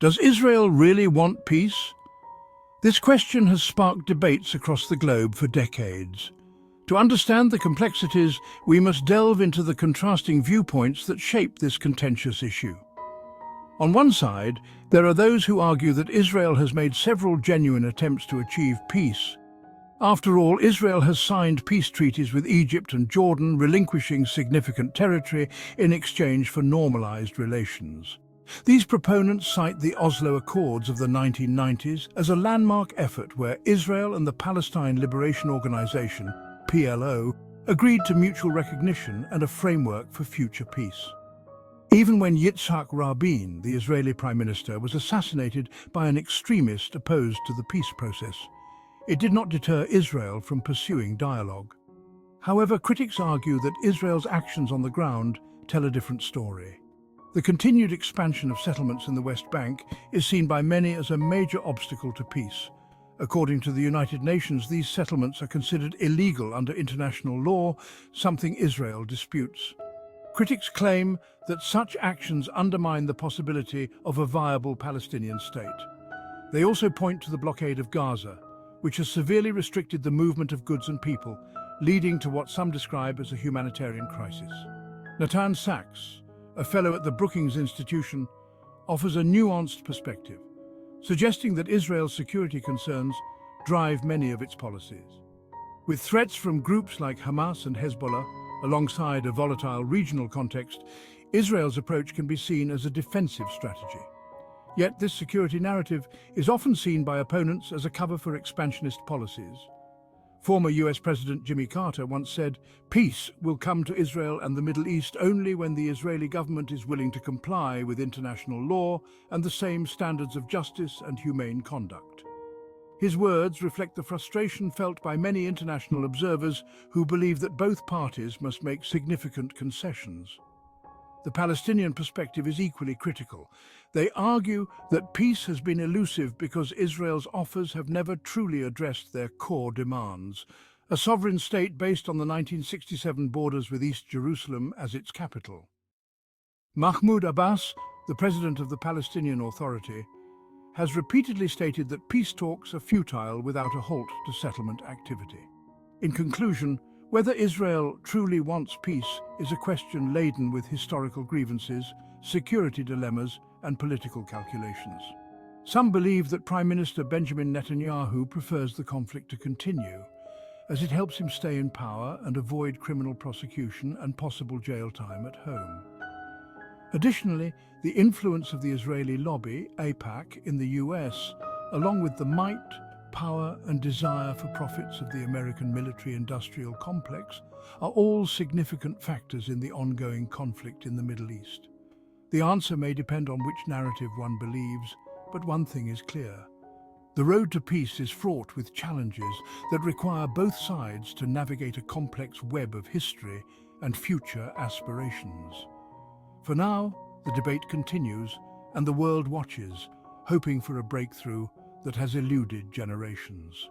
Does Israel really want peace? This question has sparked debates across the globe for decades. To understand the complexities, we must delve into the contrasting viewpoints that shape this contentious issue. On one side, there are those who argue that Israel has made several genuine attempts to achieve peace. After all, Israel has signed peace treaties with Egypt and Jordan, relinquishing significant territory in exchange for normalized relations. These proponents cite the Oslo Accords of the 1990s as a landmark effort where Israel and the Palestine Liberation Organization, PLO, agreed to mutual recognition and a framework for future peace. Even when Yitzhak Rabin, the Israeli Prime Minister, was assassinated by an extremist opposed to the peace process, it did not deter Israel from pursuing dialogue. However, critics argue that Israel's actions on the ground tell a different story. The continued expansion of settlements in the West Bank is seen by many as a major obstacle to peace. According to the United Nations, these settlements are considered illegal under international law, something Israel disputes. Critics claim that such actions undermine the possibility of a viable Palestinian state. They also point to the blockade of Gaza, which has severely restricted the movement of goods and people, leading to what some describe as a humanitarian crisis. Natan Sachs, a fellow at the Brookings Institution, offers a nuanced perspective, suggesting that Israel's security concerns drive many of its policies. With threats from groups like Hamas and Hezbollah, alongside a volatile regional context, Israel's approach can be seen as a defensive strategy. Yet this security narrative is often seen by opponents as a cover for expansionist policies. Former US President Jimmy Carter once said, "Peace will come to Israel and the Middle East only when the Israeli government is willing to comply with international law and the same standards of justice and humane conduct." His words reflect the frustration felt by many international observers who believe that both parties must make significant concessions. The Palestinian perspective is equally critical. They argue that peace has been elusive because Israel's offers have never truly addressed their core demands. A sovereign state based on the 1967 borders with East Jerusalem as its capital. Mahmoud Abbas, the president of the Palestinian Authority, has repeatedly stated that peace talks are futile without a halt to settlement activity. In conclusion, whether Israel truly wants peace is a question laden with historical grievances, security dilemmas, and political calculations. Some believe that Prime Minister Benjamin Netanyahu prefers the conflict to continue, as it helps him stay in power and avoid criminal prosecution and possible jail time at home. Additionally, the influence of the Israeli lobby, AIPAC, in the US, along with the might, power and desire for profits of the American military-industrial complex are all significant factors in the ongoing conflict in the Middle East. The answer may depend on which narrative one believes, but one thing is clear. The road to peace is fraught with challenges that require both sides to navigate a complex web of history and future aspirations. For now, the debate continues and the world watches, hoping for a breakthrough that has eluded generations.